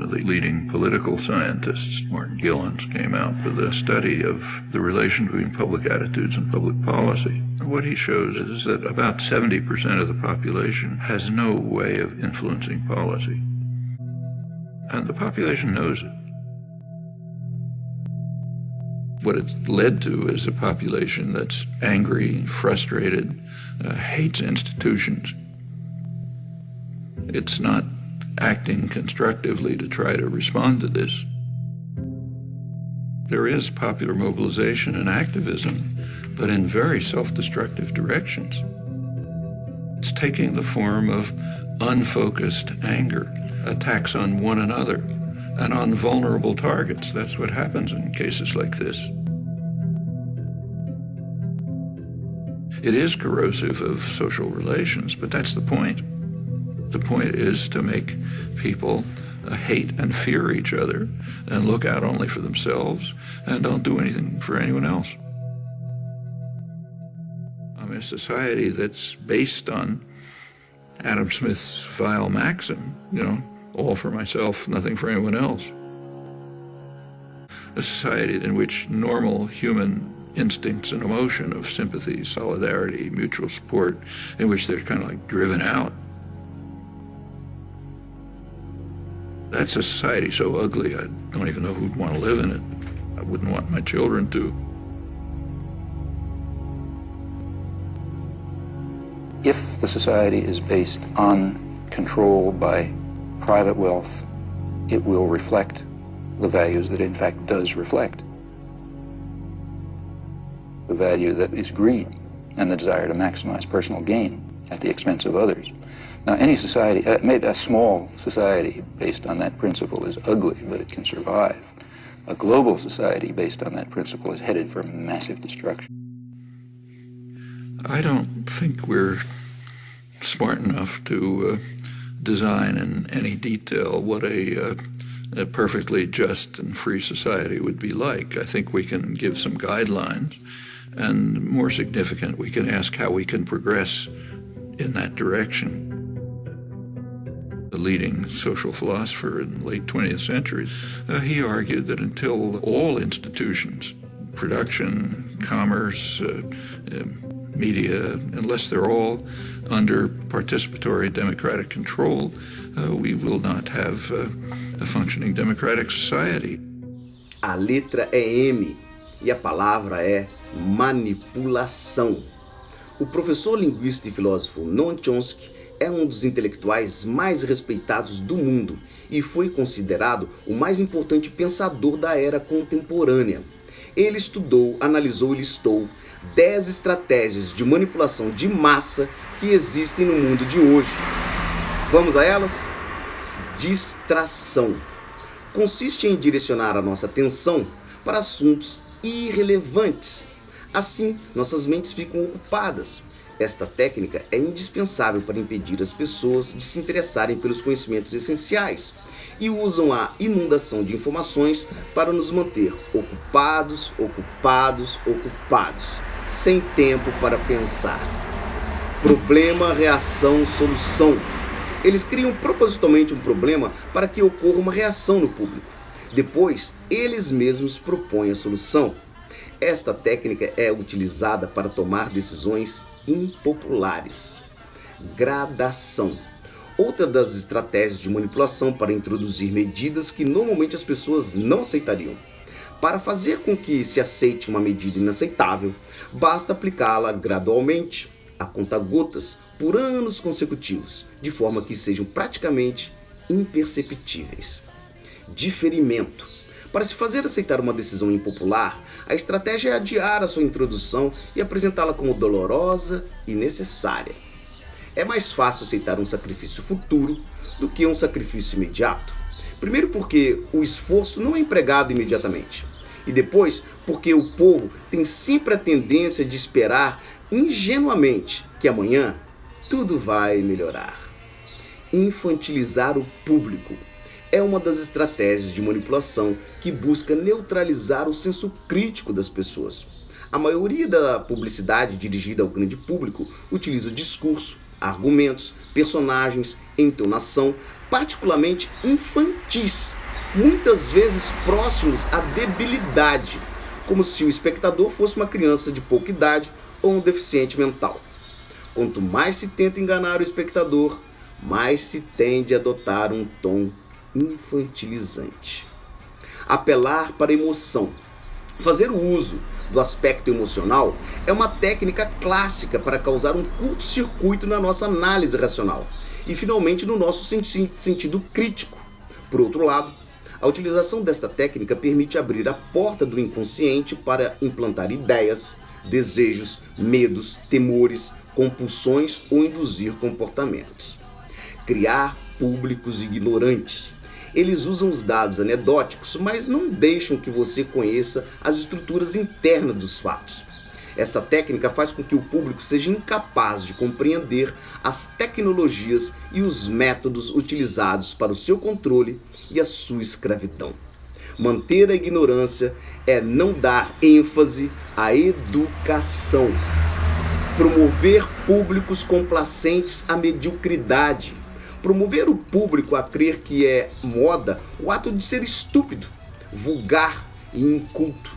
of the leading political scientists, Martin Gilens, came out with a study of the relation between public attitudes and public policy. What he shows is that about 70% of the population has no way of influencing policy. And the population knows it. What it's led to is a population that's angry, frustrated, hates institutions. It's not acting constructively to try to respond to this. There is popular mobilization and activism, but in very self-destructive directions. It's taking the form of unfocused anger, attacks on one another, and on vulnerable targets. That's what happens in cases like this. It is corrosive of social relations, but that's the point. The point is to make people hate and fear each other and look out only for themselves and don't do anything for anyone else. I mean, a society that's based on Adam Smith's vile maxim, all for myself, nothing for anyone else. A society in which normal human instincts and emotion of sympathy, solidarity, mutual support, in which they're kind of like driven out. That's a society so ugly, I don't even know who'd want to live in it. I wouldn't want my children to. If the society is based on control by private wealth, it will reflect the values that it in fact does reflect. The value that is greed and the desire to maximize personal gain at the expense of others. Now, any society, maybe a small society based on that principle is ugly, but it can survive. A global society based on that principle is headed for massive destruction. I don't think we're smart enough to design in any detail what a perfectly just and free society would be like. I think we can give some guidelines, and more significant, we can ask how we can progress in that direction. The leading social philosopher in the late 20th century, he argued that until all institutions, production, commerce, media, unless they're all under participatory democratic control, we will not have a functioning democratic society. A letra é M e a palavra é manipulação. O professor linguista e filósofo Noam Chomsky é um dos intelectuais mais respeitados do mundo e foi considerado o mais importante pensador da era contemporânea. Ele estudou, analisou e listou 10 estratégias de manipulação de massa que existem no mundo de hoje. Vamos a elas? Distração. Consiste em direcionar a nossa atenção para assuntos irrelevantes. Assim, nossas mentes ficam ocupadas. Esta técnica é indispensável para impedir as pessoas de se interessarem pelos conhecimentos essenciais e usam a inundação de informações para nos manter ocupados, sem tempo para pensar. Problema, reação, solução. Eles criam propositalmente um problema para que ocorra uma reação no público. Depois, eles mesmos propõem a solução. Esta técnica é utilizada para tomar decisões impopulares. Gradação. Outra das estratégias de manipulação para introduzir medidas que normalmente as pessoas não aceitariam. Para fazer com que se aceite uma medida inaceitável, basta aplicá-la gradualmente, a conta-gotas, por anos consecutivos, de forma que sejam praticamente imperceptíveis. Diferimento. Para se fazer aceitar uma decisão impopular, a estratégia é adiar a sua introdução e apresentá-la como dolorosa e necessária. É mais fácil aceitar um sacrifício futuro do que um sacrifício imediato. Primeiro porque o esforço não é empregado imediatamente. E depois porque o povo tem sempre a tendência de esperar ingenuamente que amanhã tudo vai melhorar. Infantilizar o público é uma das estratégias de manipulação que busca neutralizar o senso crítico das pessoas. A maioria da publicidade dirigida ao grande público utiliza discurso, argumentos, personagens, entonação particularmente infantis muitas vezes próximos à debilidade, como se o espectador fosse uma criança de pouca idade ou um deficiente mental. Quanto mais se tenta enganar o espectador, mais se tende a adotar um tom infantilizante. Apelar para a emoção. Fazer o uso do aspecto emocional é uma técnica clássica para causar um curto-circuito na nossa análise racional e, finalmente, no nosso sentido crítico. Por outro lado, a utilização desta técnica permite abrir a porta do inconsciente para implantar ideias, desejos, medos, temores, compulsões ou induzir comportamentos. Criar públicos ignorantes. Eles usam os dados anedóticos, mas não deixam que você conheça as estruturas internas dos fatos. Essa técnica faz com que o público seja incapaz de compreender as tecnologias e os métodos utilizados para o seu controle e a sua escravidão. Manter a ignorância é não dar ênfase à educação. Promover públicos complacentes à mediocridade. Promover o público a crer que é moda o ato de ser estúpido, vulgar e inculto.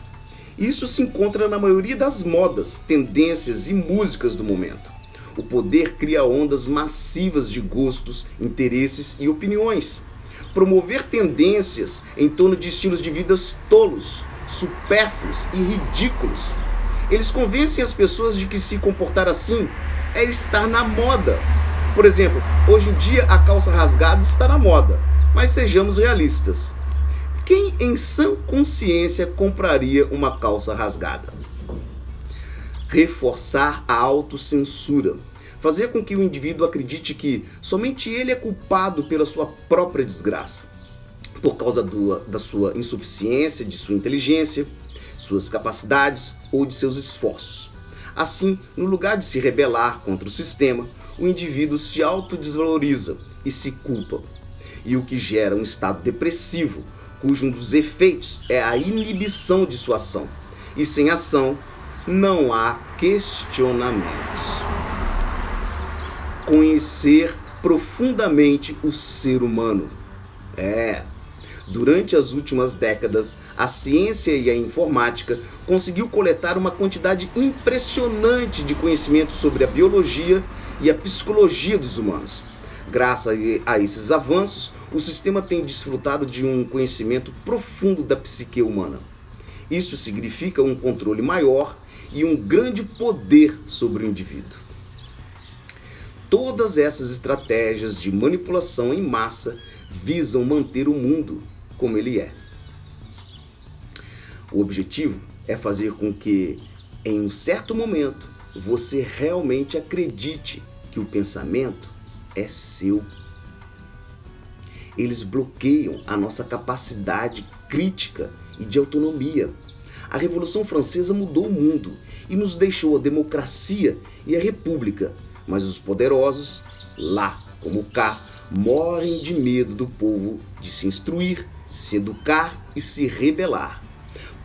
Isso se encontra na maioria das modas, tendências e músicas do momento. O poder cria ondas massivas de gostos, interesses e opiniões. Promover tendências em torno de estilos de vida tolos, supérfluos e ridículos. Eles convencem as pessoas de que se comportar assim é estar na moda. Por exemplo, hoje em dia a calça rasgada está na moda, mas sejamos realistas. Quem em sã consciência compraria uma calça rasgada? Reforçar a autocensura. Fazer com que o indivíduo acredite que somente ele é culpado pela sua própria desgraça, por causa da sua insuficiência, de sua inteligência, suas capacidades ou de seus esforços. Assim, no lugar de se rebelar contra o sistema, o indivíduo se autodesvaloriza e se culpa, e o que gera um estado depressivo, cujo um dos efeitos é a inibição de sua ação. E sem ação, não há questionamentos. Conhecer profundamente o ser humano. Durante as últimas décadas, a ciência e a informática conseguiu coletar uma quantidade impressionante de conhecimento sobre a biologia e a psicologia dos humanos. Graças a esses avanços, o sistema tem desfrutado de um conhecimento profundo da psique humana. Isso significa um controle maior e um grande poder sobre o indivíduo. Todas essas estratégias de manipulação em massa visam manter o mundo como ele é. O objetivo é fazer com que, em um certo momento, você realmente acredite que o pensamento é seu. Eles bloqueiam a nossa capacidade crítica e de autonomia. A Revolução Francesa mudou o mundo e nos deixou a democracia e a república, mas os poderosos, lá como cá, morrem de medo do povo de se instruir, se educar e se rebelar.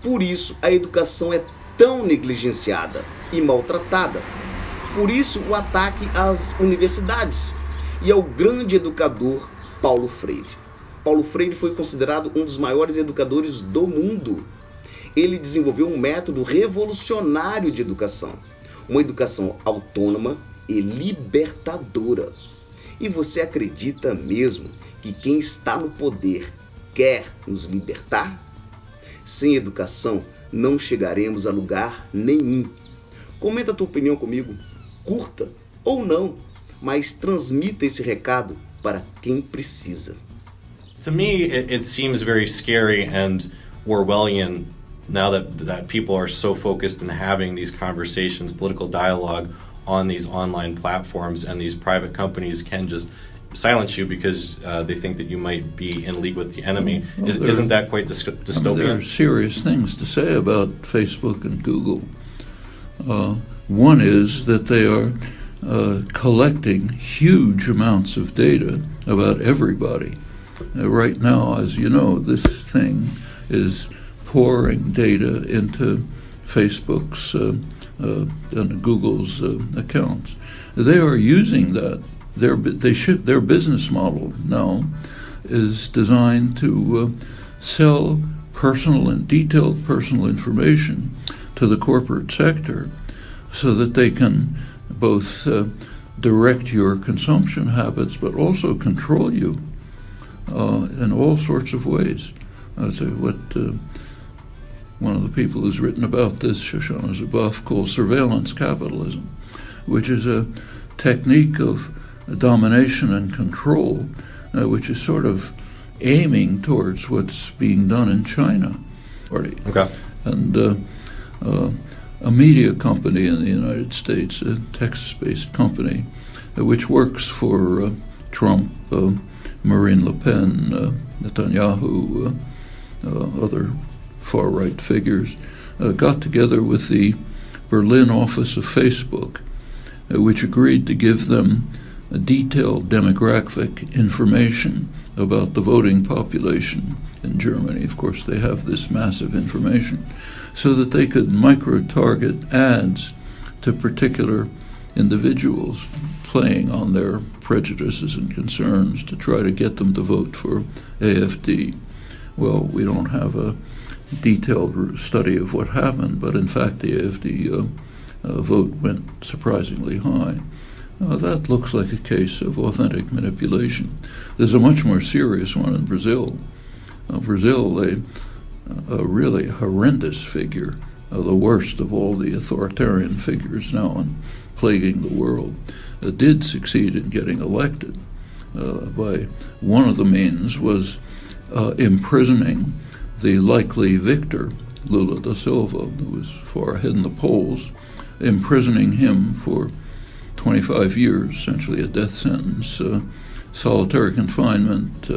Por isso a educação é tão negligenciada e maltratada. Por isso o ataque às universidades e ao grande educador Paulo Freire. Paulo Freire foi considerado um dos maiores educadores do mundo. Ele desenvolveu um método revolucionário de educação, uma educação autônoma e libertadora. E você acredita mesmo que quem está no poder quer nos libertar? Sem educação, não chegaremos a lugar nenhum. Comenta a tua opinião comigo, curta ou não, mas transmita esse recado para quem precisa. To me, it seems very scary and Orwellian now that people are so focused in having these conversations, political dialogue on these online platforms, and these private companies can just silence you because they think that you might be in league with the enemy. Isn't that quite dystopian? There are serious things to say about Facebook and Google. One is that they are collecting huge amounts of data about everybody. Right now, as you know, this thing is pouring data into Facebook's and Google's accounts. They are using that. Their business model now is designed to sell personal and detailed personal information to the corporate sector so that they can both direct your consumption habits but also control you in all sorts of ways. That's what one of the people who's written about this, Shoshana Zuboff, calls surveillance capitalism, which is a technique of domination and control, which is sort of aiming towards what's being done in China already. Okay. And a media company in the United States, a Texas-based company, which works for Trump, Marine Le Pen, Netanyahu, other far-right figures, got together with the Berlin office of Facebook, which agreed to give them a detailed demographic information about the voting population in Germany. Of course, they have this massive information, so that they could micro-target ads to particular individuals, playing on their prejudices and concerns to try to get them to vote for AfD. Well, we don't have a detailed study of what happened, but in fact the AfD vote went surprisingly high. That looks like a case of authentic manipulation. There's a much more serious one in Brazil. Brazil, a really horrendous figure, the worst of all the authoritarian figures now plaguing the world, did succeed in getting elected by one of the means was imprisoning the likely victor, Lula da Silva, who was far ahead in the polls, imprisoning him for 25 years, essentially a death sentence, solitary confinement,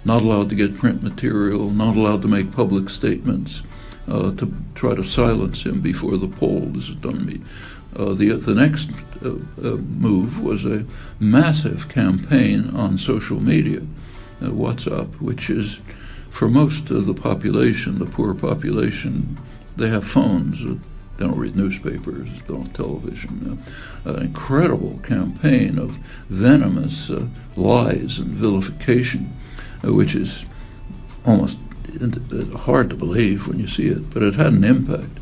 not allowed to get print material, not allowed to make public statements, to try to silence him before the poll. This is done to me. The next move was a massive campaign on social media, WhatsApp, which is, for most of the population, the poor population, they have phones. They don't read newspapers, don't have television. An incredible campaign of venomous lies and vilification, which is almost hard to believe when you see it, but it had an impact.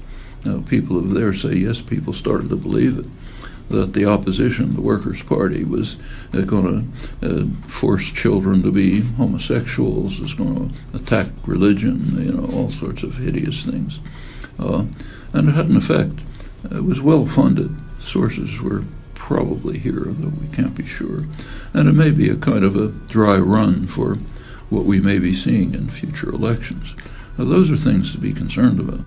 People over there say, yes, people started to believe it, that the opposition, the Workers' Party, was going to force children to be homosexuals, was going to attack religion, all sorts of hideous things. And it had an effect. It was well funded. Sources were probably here, though we can't be sure. And it may be a kind of a dry run for what we may be seeing in future elections. Now, those are things to be concerned about.